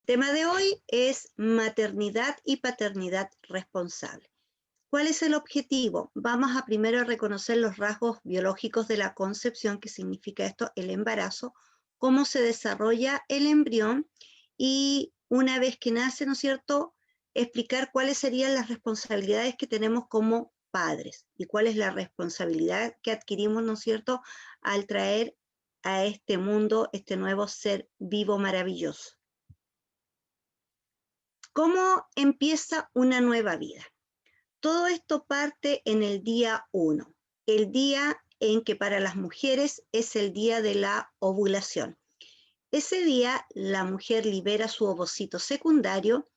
Tema de hoy es maternidad y paternidad responsable. ¿Cuál es el objetivo? Vamos a primero reconocer los rasgos biológicos de la concepción, que significa esto, el embarazo, cómo se desarrolla el embrión y una vez que nace, ¿no es cierto?, explicar cuáles serían las responsabilidades que tenemos como padres y cuál es la responsabilidad que adquirimos, ¿no es cierto?, al traer a este mundo este nuevo ser vivo maravilloso. ¿Cómo empieza una nueva vida? Todo esto parte en el día 1, el día en que para las mujeres es el día de la ovulación. Ese día la mujer libera su ovocito secundario,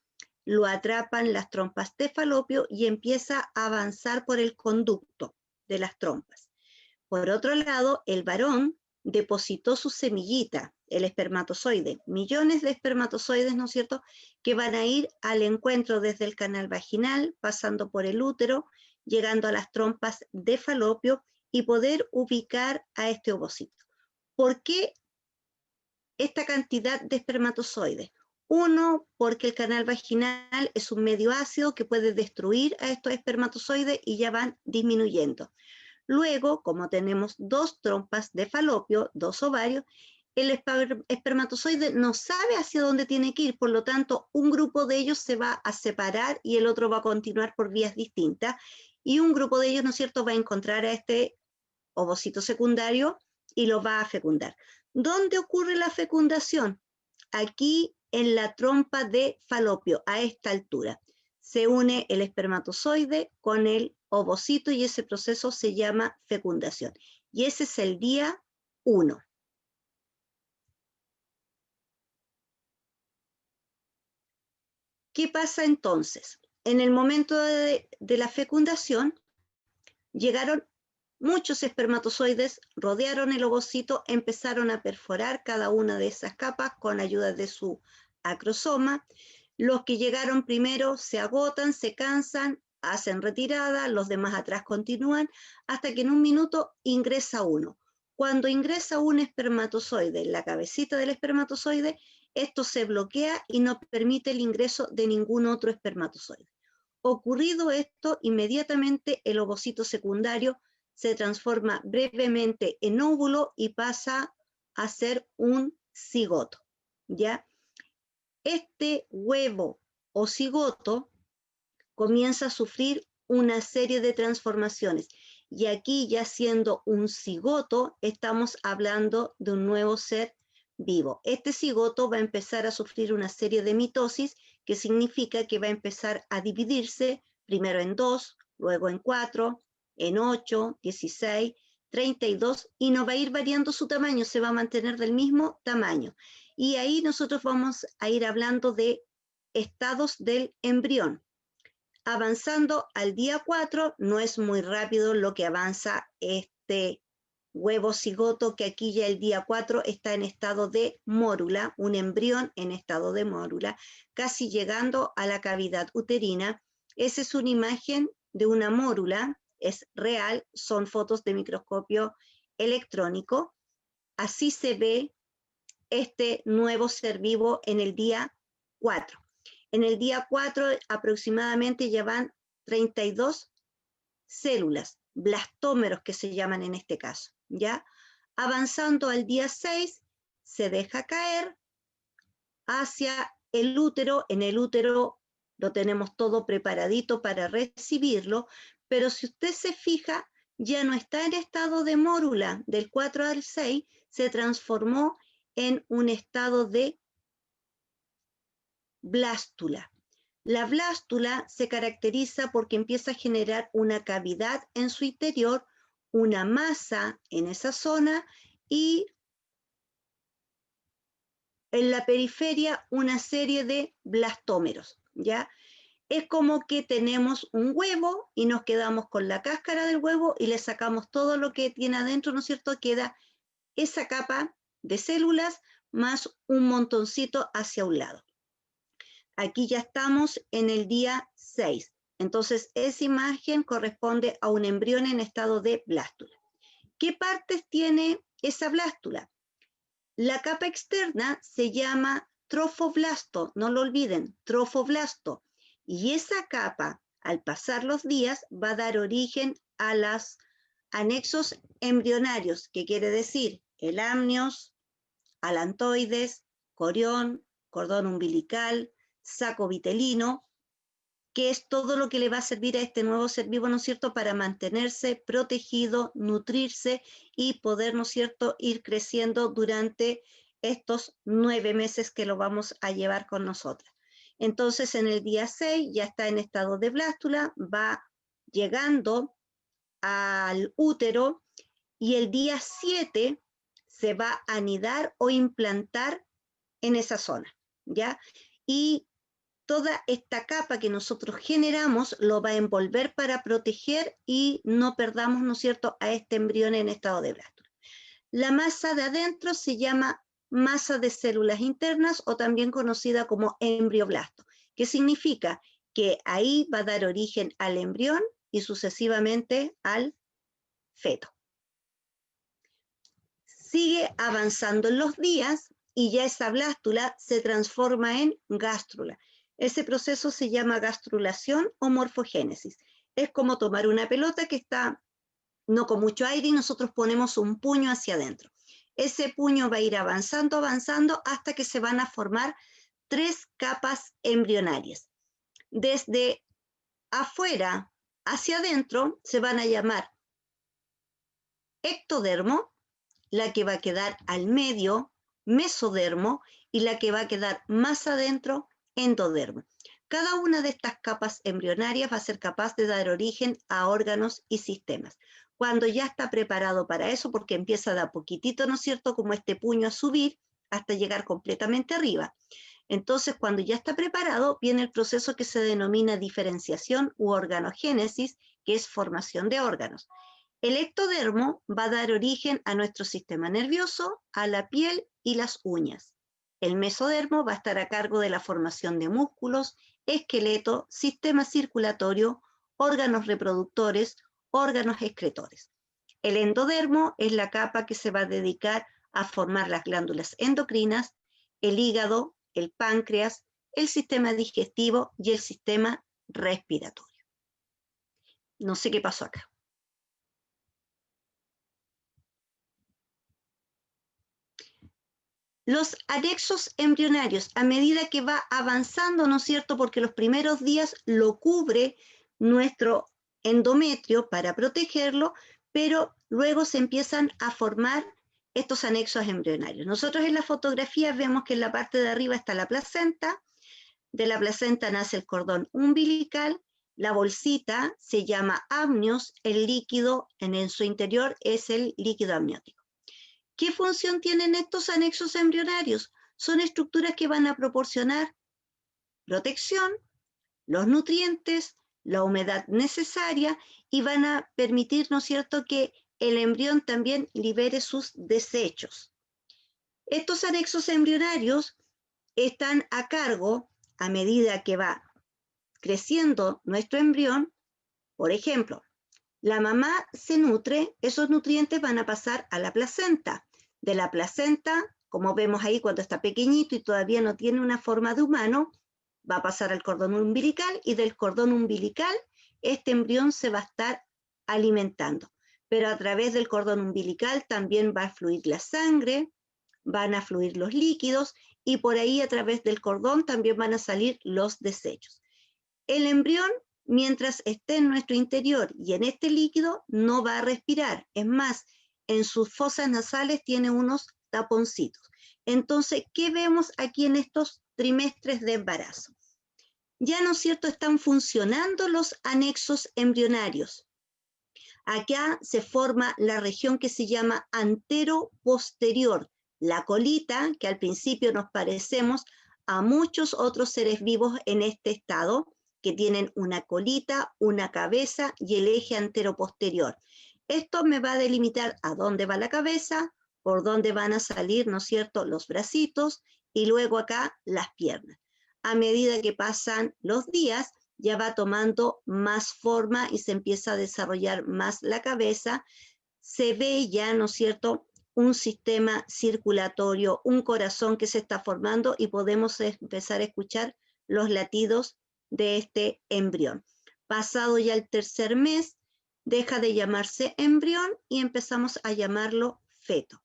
lo atrapan las trompas de falopio y empieza a avanzar por el conducto de las trompas. Por otro lado, el varón depositó su semillita, el espermatozoide, millones de espermatozoides, ¿no es cierto?, que van a ir al encuentro desde el canal vaginal, pasando por el útero, llegando a las trompas de falopio y poder ubicar a este ovocito. ¿Por qué esta cantidad de espermatozoides? Uno, porque el canal vaginal es un medio ácido que puede destruir a estos espermatozoides y ya van disminuyendo. Luego, como tenemos dos trompas de falopio, dos ovarios, el espermatozoide no sabe hacia dónde tiene que ir, por lo tanto, un grupo de ellos se va a separar y el otro va a continuar por vías distintas, y un grupo de ellos, ¿no es cierto?, va a encontrar a este ovocito secundario y lo va a fecundar. ¿Dónde ocurre la fecundación? Aquí en la trompa de falopio, a esta altura. Se une el espermatozoide con el ovocito y ese proceso se llama fecundación. Y ese es el día 1. ¿Qué pasa entonces? En el momento de la fecundación, llegaron muchos espermatozoides, rodearon el ovocito, empezaron a perforar cada una de esas capas con ayuda de su acrosoma. Los que llegaron primero se agotan, se cansan, hacen retirada, los demás atrás continúan, hasta que en un minuto ingresa uno. Cuando ingresa un espermatozoide en la cabecita del espermatozoide, esto se bloquea y no permite el ingreso de ningún otro espermatozoide. Ocurrido esto, inmediatamente el ovocito secundario se transforma brevemente en óvulo y pasa a ser un cigoto, ¿ya? Este huevo o cigoto comienza a sufrir una serie de transformaciones y aquí, ya siendo un cigoto, estamos hablando de un nuevo ser vivo. Este cigoto va a empezar a sufrir una serie de mitosis, que significa que va a empezar a dividirse primero en 2, luego en 4, en 8, 16, 32 y no va a ir variando su tamaño, se va a mantener del mismo tamaño. Y ahí nosotros vamos a ir hablando de estados del embrión. Avanzando al día 4, no es muy rápido lo que avanza este huevo cigoto, que aquí ya el día 4 está en estado de mórula, un embrión en estado de mórula, casi llegando a la cavidad uterina. Esa es una imagen de una mórula, es real, son fotos de microscopio electrónico. Así se ve este nuevo ser vivo en el día 4. En el día 4 aproximadamente ya van 32 células, blastómeros que se llaman en este caso, ¿ya? Avanzando al día 6, se deja caer hacia el útero. En el útero lo tenemos todo preparadito para recibirlo, pero si usted se fija, ya no está en estado de mórula, del 4 al 6, se transformó en un estado de blástula. La blástula se caracteriza porque empieza a generar una cavidad en su interior, una masa en esa zona y en la periferia una serie de blastómeros, ¿ya? Es como que tenemos un huevo y nos quedamos con la cáscara del huevo y le sacamos todo lo que tiene adentro, ¿no es cierto? Queda esa capa de células más un montoncito hacia un lado. Aquí ya estamos en el día 6. Entonces, esa imagen corresponde a un embrión en estado de blástula. ¿Qué partes tiene esa blástula? La capa externa se llama trofoblasto, no lo olviden, trofoblasto. Y esa capa, al pasar los días, va a dar origen a los anexos embrionarios, que quiere decir el amnios, alantoides, corión, cordón umbilical, saco vitelino, que es todo lo que le va a servir a este nuevo ser vivo, ¿no es cierto?, para mantenerse protegido, nutrirse y poder, ¿no es cierto?, ir creciendo durante estos 9 meses que lo vamos a llevar con nosotras. Entonces, en el día 6 ya está en estado de blástula, va llegando al útero y el día 7 se va a anidar o implantar en esa zona, ¿ya? Y toda esta capa que nosotros generamos lo va a envolver para proteger y no perdamos, ¿no es cierto?, a este embrión en estado de blástula. La masa de adentro se llama masa de células internas o también conocida como embrioblasto, que significa que ahí va a dar origen al embrión y sucesivamente al feto. Sigue avanzando en los días y ya esa blástula se transforma en gástrula. Ese proceso se llama gastrulación o morfogénesis. Es como tomar una pelota que está no con mucho aire y nosotros ponemos un puño hacia adentro. Ese puño va a ir avanzando, avanzando hasta que se van a formar 3 capas embrionarias. Desde afuera hacia adentro se van a llamar ectodermo, la que va a quedar al medio, mesodermo, y la que va a quedar más adentro, endodermo. Cada una de estas capas embrionarias va a ser capaz de dar origen a órganos y sistemas. Cuando ya está preparado para eso, porque empieza de a poquitito, ¿no es cierto?, como este puño a subir hasta llegar completamente arriba. Entonces, cuando ya está preparado, viene el proceso que se denomina diferenciación u organogénesis, que es formación de órganos. El ectodermo va a dar origen a nuestro sistema nervioso, a la piel y las uñas. El mesodermo va a estar a cargo de la formación de músculos, esqueleto, sistema circulatorio, órganos reproductores, órganos excretores. El endodermo es la capa que se va a dedicar a formar las glándulas endocrinas, el hígado, el páncreas, el sistema digestivo y el sistema respiratorio. No sé qué pasó acá. Los anexos embrionarios, a medida que va avanzando, ¿no es cierto?, porque los primeros días lo cubre nuestro endometrio para protegerlo, pero luego se empiezan a formar estos anexos embrionarios. Nosotros en la fotografía vemos que en la parte de arriba está la placenta, de la placenta nace el cordón umbilical, la bolsita se llama amnios, el líquido en su interior es el líquido amniótico. ¿Qué función tienen estos anexos embrionarios? Son estructuras que van a proporcionar protección, los nutrientes, la humedad necesaria y van a permitir, ¿no es cierto?, que el embrión también libere sus desechos. Estos anexos embrionarios están a cargo, a medida que va creciendo nuestro embrión. Por ejemplo, la mamá se nutre, esos nutrientes van a pasar a la placenta. De la placenta, como vemos ahí cuando está pequeñito y todavía no tiene una forma de humano, va a pasar al cordón umbilical y del cordón umbilical este embrión se va a estar alimentando. Pero a través del cordón umbilical también va a fluir la sangre, van a fluir los líquidos y por ahí a través del cordón también van a salir los desechos. El embrión, mientras esté en nuestro interior y en este líquido, no va a respirar. Es más, en sus fosas nasales tiene unos taponcitos. Entonces, ¿qué vemos aquí en estos trimestres de embarazo? Ya, ¿no es cierto?, están funcionando los anexos embrionarios. Acá se forma la región que se llama antero-posterior, la colita, que al principio nos parecemos a muchos otros seres vivos en este estado, que tienen una colita, una cabeza y el eje antero-posterior. Esto me va a delimitar a dónde va la cabeza, por dónde van a salir, ¿no es cierto?, los bracitos y luego acá las piernas. A medida que pasan los días, ya va tomando más forma y se empieza a desarrollar más la cabeza. Se ve ya, ¿no es cierto?, un sistema circulatorio, un corazón que se está formando y podemos empezar a escuchar los latidos de este embrión. Pasado ya el tercer mes, deja de llamarse embrión y empezamos a llamarlo feto.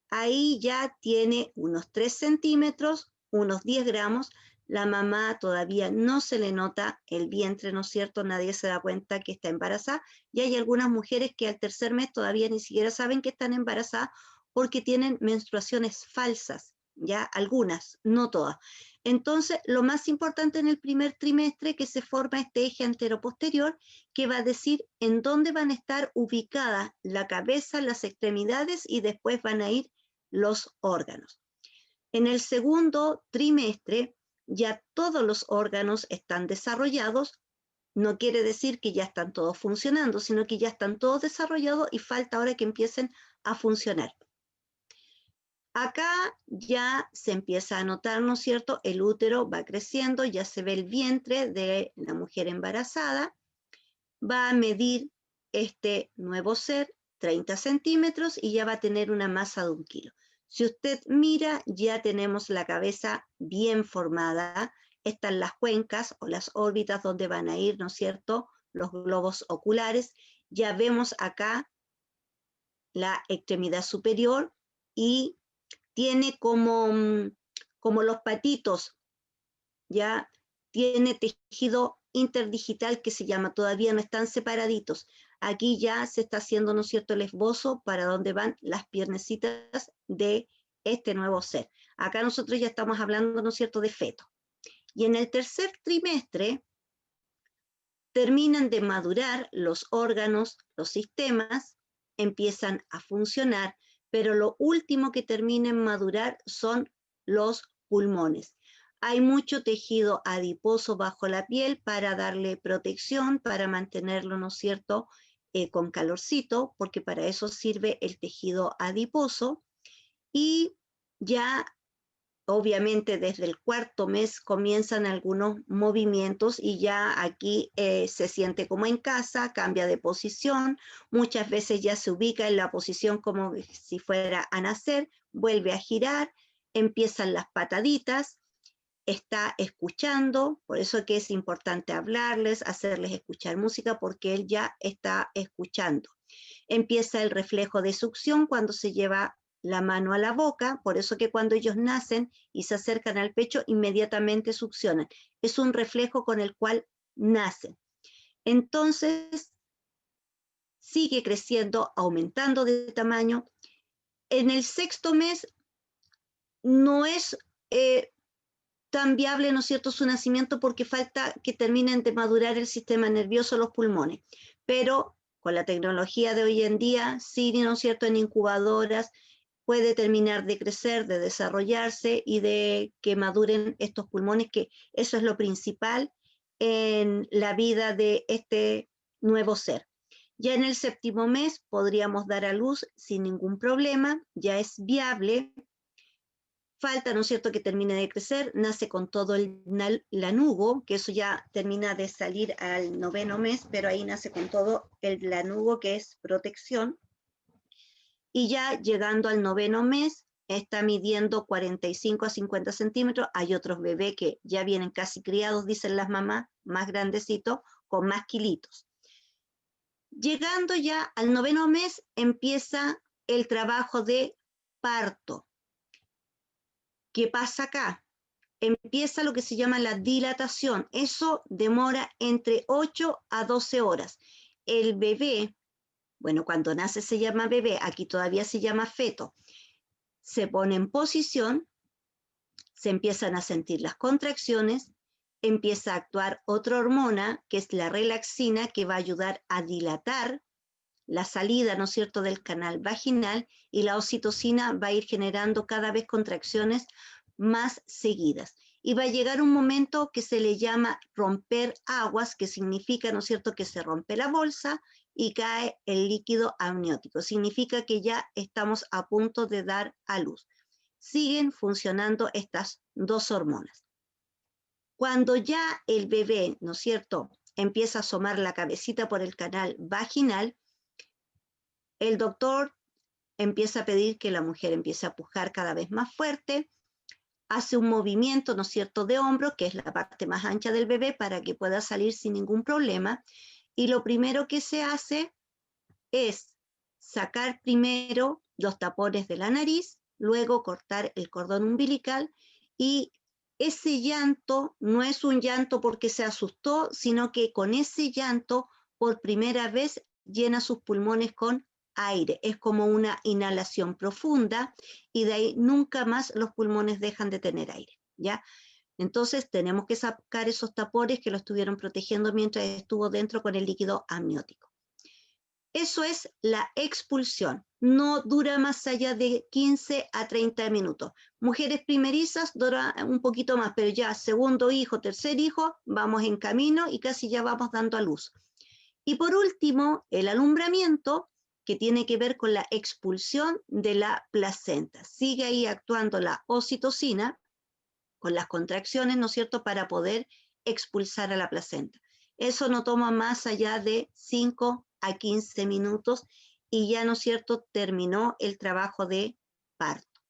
Ahí ya tiene unos 3 centímetros, unos 10 gramos. La mamá todavía no se le nota el vientre, ¿no es cierto? Nadie se da cuenta que está embarazada. Y hay algunas mujeres que al tercer mes todavía ni siquiera saben que están embarazadas porque tienen menstruaciones falsas, ya algunas, no todas. Entonces, lo más importante en el primer trimestre que se forma este eje antero-posterior que va a decir en dónde van a estar ubicadas la cabeza, las extremidades y después van a ir los órganos. En el segundo trimestre ya todos los órganos están desarrollados, no quiere decir que ya están todos funcionando, sino que ya están todos desarrollados y falta ahora que empiecen a funcionar. Acá ya se empieza a notar, ¿no es cierto? El útero va creciendo, ya se ve el vientre de la mujer embarazada, va a medir este nuevo ser 30 centímetros y ya va a tener una masa de 1 kilo. Si usted mira, ya tenemos la cabeza bien formada. Están las cuencas o las órbitas donde van a ir, ¿no es cierto?, los globos oculares. Ya vemos acá la extremidad superior y tiene como los patitos, ya tiene tejido interdigital que se llama, todavía no están separaditos. Aquí ya se está haciendo, ¿no es cierto?, el esbozo para dónde van las piernecitas de este nuevo ser. Acá nosotros ya estamos hablando, ¿no es cierto?, de feto. Y en el tercer trimestre terminan de madurar los órganos, los sistemas, empiezan a funcionar, pero lo último que termina en madurar son los pulmones. Hay mucho tejido adiposo bajo la piel para darle protección, para mantenerlo, ¿no es cierto?, con calorcito, porque para eso sirve el tejido adiposo. Y ya, obviamente, desde el cuarto mes comienzan algunos movimientos y ya aquí se siente como en casa, cambia de posición, muchas veces ya se ubica en la posición como si fuera a nacer, vuelve a girar, empiezan las pataditas, está escuchando, por eso que es importante hablarles, hacerles escuchar música, porque él ya está escuchando. Empieza el reflejo de succión cuando se lleva la mano a la boca, por eso que cuando ellos nacen y se acercan al pecho, inmediatamente succionan. Es un reflejo con el cual nacen. Entonces, sigue creciendo, aumentando de tamaño. En el sexto mes no es tan viable, ¿no es cierto?, su nacimiento porque falta que terminen de madurar el sistema nervioso, los pulmones. Pero con la tecnología de hoy en día, sí, ¿no es cierto?, en incubadoras puede terminar de crecer, de desarrollarse y de que maduren estos pulmones, que eso es lo principal en la vida de este nuevo ser. Ya en el séptimo mes podríamos dar a luz sin ningún problema, ya es viable. Falta, ¿no es cierto?, que termine de crecer, nace con todo el lanugo, que eso ya termina de salir al noveno mes, pero ahí nace con todo el lanugo, que es protección. Y ya llegando al noveno mes, está midiendo 45 a 50 centímetros. Hay otros bebés que ya vienen casi criados, dicen las mamás, más grandecitos, con más kilitos. Llegando ya al noveno mes, empieza el trabajo de parto. ¿Qué pasa acá? Empieza lo que se llama la dilatación. Eso demora entre 8 a 12 horas. El bebé, bueno, cuando nace se llama bebé, aquí todavía se llama feto, se pone en posición, se empiezan a sentir las contracciones, empieza a actuar otra hormona, que es la relaxina, que va a ayudar a dilatar la salida, ¿no es cierto?, del canal vaginal, y la oxitocina va a ir generando cada vez contracciones más seguidas. Y va a llegar un momento que se le llama romper aguas, que significa, ¿no es cierto?, que se rompe la bolsa y cae el líquido amniótico. Significa que ya estamos a punto de dar a luz. Siguen funcionando estas dos hormonas. Cuando ya el bebé, ¿no es cierto?, empieza a asomar la cabecita por el canal vaginal, el doctor empieza a pedir que la mujer empiece a pujar cada vez más fuerte, hace un movimiento, ¿no es cierto?, de hombro, que es la parte más ancha del bebé, para que pueda salir sin ningún problema. Y lo primero que se hace es sacar primero los tapones de la nariz, luego cortar el cordón umbilical, y ese llanto no es un llanto porque se asustó, sino que con ese llanto por primera vez llena sus pulmones con aire. Es como una inhalación profunda y de ahí nunca más los pulmones dejan de tener aire, ¿ya? Entonces tenemos que sacar esos tapones que lo estuvieron protegiendo mientras estuvo dentro con el líquido amniótico. Eso es la expulsión. No dura más allá de 15 a 30 minutos. Mujeres primerizas dura un poquito más, pero ya segundo hijo, tercer hijo, vamos en camino y casi ya vamos dando a luz. Y por último, el alumbramiento, que tiene que ver con la expulsión de la placenta. Sigue ahí actuando la oxitocina con las contracciones, ¿no es cierto?, para poder expulsar a la placenta. Eso no toma más allá de 5 a 15 minutos y ya, ¿no es cierto?, terminó el trabajo de parto.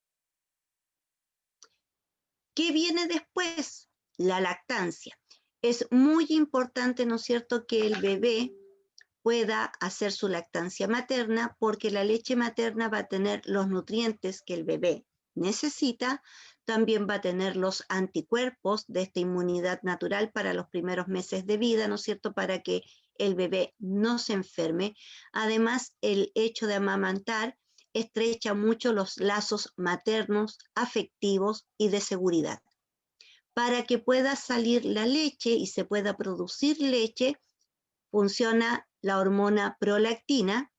¿Qué viene después? La lactancia. Es muy importante, ¿no es cierto?, que el bebé pueda hacer su lactancia materna, porque la leche materna va a tener los nutrientes que el bebé necesita, también va a tener los anticuerpos de esta inmunidad natural para los primeros meses de vida, ¿no es cierto?, para que el bebé no se enferme. Además, el hecho de amamantar estrecha mucho los lazos maternos, afectivos y de seguridad. Para que pueda salir la leche y se pueda producir leche, funciona la hormona prolactina.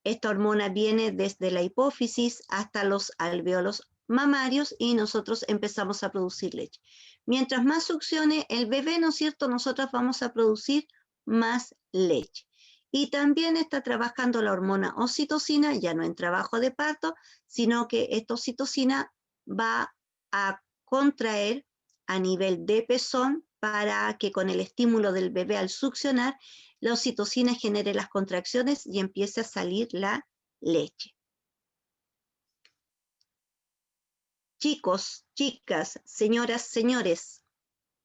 Esta hormona viene desde la hipófisis hasta los alvéolos mamarios y nosotros empezamos a producir leche. Mientras más succione el bebé, ¿no es cierto?, nosotros vamos a producir más leche. Y también está trabajando la hormona oxitocina, ya no en trabajo de parto, sino que esta oxitocina va a contraer a nivel de pezón para que con el estímulo del bebé al succionar, la oxitocina genere las contracciones y empiece a salir la leche. Chicos, chicas, señoras, señores,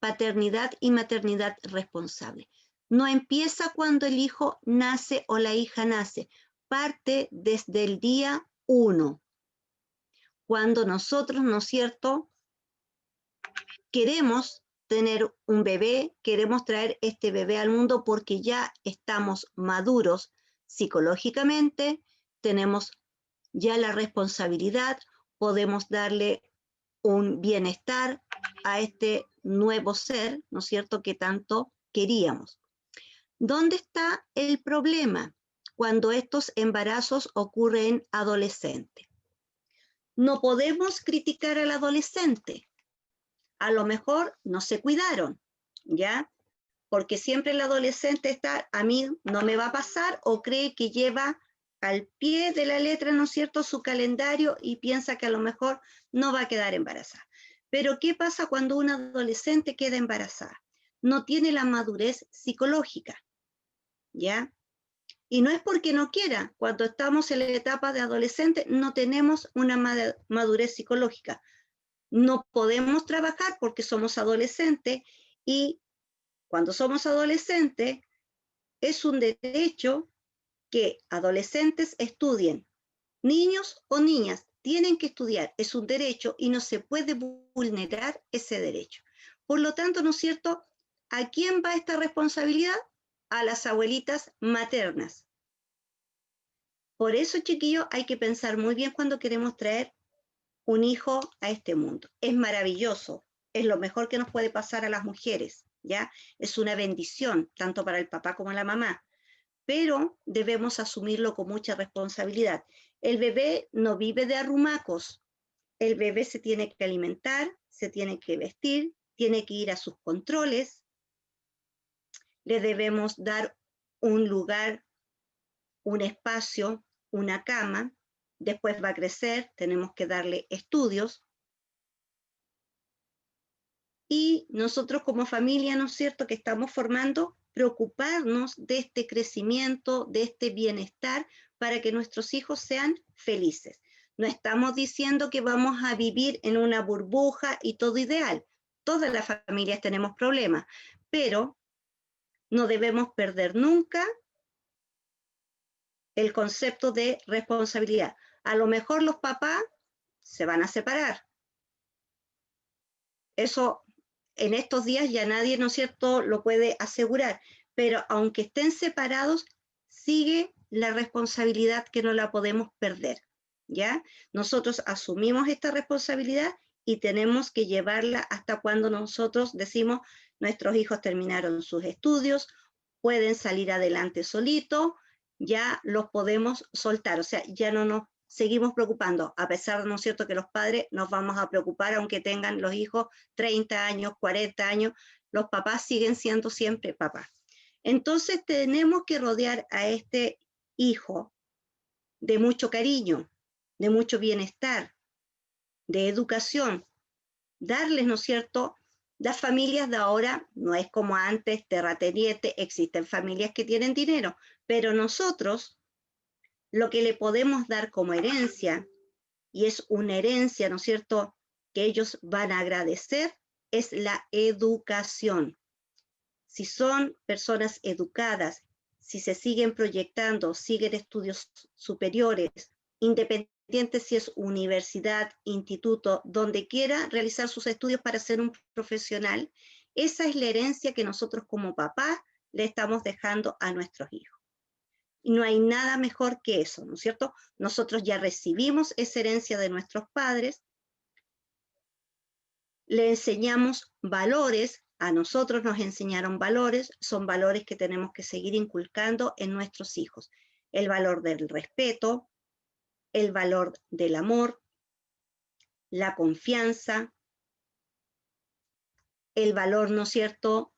paternidad y maternidad responsable. No empieza cuando el hijo nace o la hija nace, parte desde el día 1. Cuando nosotros, ¿no es cierto?, queremos tener un bebé, queremos traer este bebé al mundo porque ya estamos maduros psicológicamente, tenemos ya la responsabilidad, podemos darle un bienestar a este nuevo ser, ¿no es cierto?, que tanto queríamos. ¿Dónde está el problema? Cuando estos embarazos ocurren en adolescentes. No podemos criticar al adolescente. A lo mejor no se cuidaron, ¿ya? Porque siempre el adolescente está, a mí no me va a pasar, o cree que lleva al pie de la letra, ¿no es cierto?, su calendario y piensa que a lo mejor no va a quedar embarazada. Pero ¿qué pasa cuando una adolescente queda embarazada? No tiene la madurez psicológica, ¿ya? Y no es porque no quiera, cuando estamos en la etapa de adolescente no tenemos una madurez psicológica. No podemos trabajar porque somos adolescentes y cuando somos adolescentes es un derecho que adolescentes estudien. Niños o niñas tienen que estudiar, es un derecho y no se puede vulnerar ese derecho. Por lo tanto, ¿no es cierto?, ¿a quién va esta responsabilidad? A las abuelitas maternas. Por eso, chiquillos, hay que pensar muy bien cuando queremos traer un hijo a este mundo. Es maravilloso, es lo mejor que nos puede pasar a las mujeres, ¿ya? Es una bendición, tanto para el papá como la mamá, pero debemos asumirlo con mucha responsabilidad. El bebé no vive de arrumacos, el bebé se tiene que alimentar, se tiene que vestir, tiene que ir a sus controles, le debemos dar un lugar, un espacio, una cama, después va a crecer, tenemos que darle estudios. Y nosotros como familia, ¿no es cierto?, que estamos formando, preocuparnos de este crecimiento, de este bienestar, para que nuestros hijos sean felices. No estamos diciendo que vamos a vivir en una burbuja y todo ideal. Todas las familias tenemos problemas, pero no debemos perder nunca el concepto de responsabilidad. A lo mejor los papás se van a separar. Eso en estos días ya nadie, ¿no es cierto?, lo puede asegurar, pero aunque estén separados, sigue la responsabilidad que no la podemos perder, ¿ya? Nosotros asumimos esta responsabilidad y tenemos que llevarla hasta cuando nosotros decimos, nuestros hijos terminaron sus estudios, pueden salir adelante solitos, ya los podemos soltar, o sea, ya no nos seguimos preocupando, a pesar, ¿no es cierto?, que los padres nos vamos a preocupar aunque tengan los hijos 30 años, 40 años, los papás siguen siendo siempre papás. Entonces tenemos que rodear a este hijo de mucho cariño, de mucho bienestar, de educación, darles, ¿no es cierto? Las familias de ahora no es como antes, terrateniente, existen familias que tienen dinero, pero nosotros lo que le podemos dar como herencia, y es una herencia, ¿no es cierto?, que ellos van a agradecer, es la educación. Si son personas educadas, si se siguen proyectando, siguen estudios superiores, independiente si es universidad, instituto, donde quiera realizar sus estudios para ser un profesional, esa es la herencia que nosotros como papás le estamos dejando a nuestros hijos. Y no hay nada mejor que eso, ¿no es cierto? Nosotros ya recibimos esa herencia de nuestros padres, le enseñamos valores, a nosotros nos enseñaron valores, son valores que tenemos que seguir inculcando en nuestros hijos. El valor del respeto, el valor del amor, la confianza, el valor, ¿no es cierto?,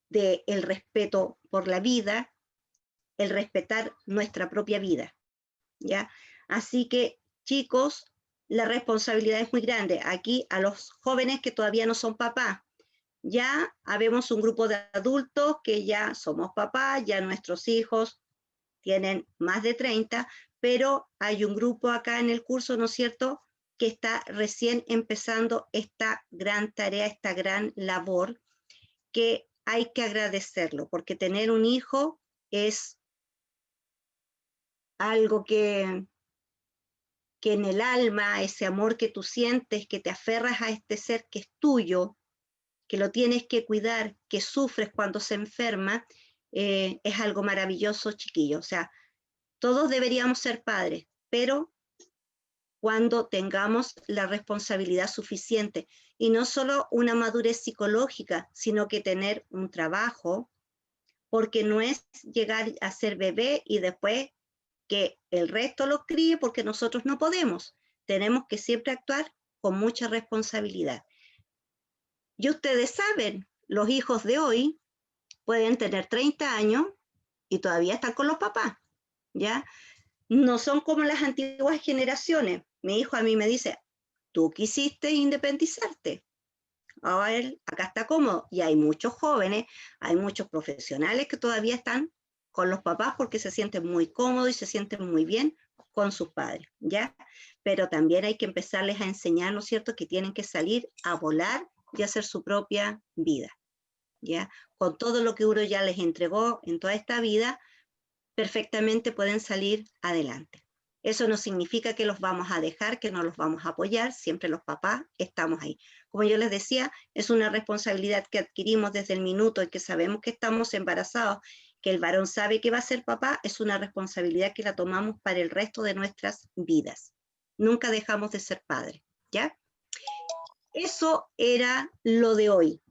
del respeto por la vida, el respetar nuestra propia vida, ¿ya? Así que, chicos, la responsabilidad es muy grande. Aquí a los jóvenes que todavía no son papás, ya habemos un grupo de adultos que ya somos papás, ya nuestros hijos tienen más de 30, pero hay un grupo acá en el curso, ¿no es cierto?, que está recién empezando esta gran tarea, esta gran labor, que hay que agradecerlo, porque tener un hijo es algo que en el alma, ese amor que tú sientes, que te aferras a este ser que es tuyo, que lo tienes que cuidar, que sufres cuando se enferma, es algo maravilloso, chiquillo. O sea, todos deberíamos ser padres, pero cuando tengamos la responsabilidad suficiente, y no solo una madurez psicológica, sino que tener un trabajo, porque no es llegar a ser bebé y después que el resto lo críe porque nosotros no podemos. Tenemos que siempre actuar con mucha responsabilidad. Y ustedes saben, los hijos de hoy pueden tener 30 años y todavía están con los papás, ¿ya? No son como las antiguas generaciones. Mi hijo a mí me dice, tú quisiste independizarte. Ahora él acá está cómodo. Y hay muchos jóvenes, hay muchos profesionales que todavía están con los papás porque se sienten muy cómodos y se sienten muy bien con sus padres, ¿ya? Pero también hay que empezarles a enseñar, ¿no es cierto?, que tienen que salir a volar y hacer su propia vida, ¿ya? Con todo lo que uno ya les entregó en toda esta vida, perfectamente pueden salir adelante. Eso no significa que los vamos a dejar, que no los vamos a apoyar, siempre los papás estamos ahí. Como yo les decía, es una responsabilidad que adquirimos desde el minuto en que sabemos que estamos embarazados, que el varón sabe que va a ser papá, es una responsabilidad que la tomamos para el resto de nuestras vidas. Nunca dejamos de ser padres, ¿ya? Eso era lo de hoy.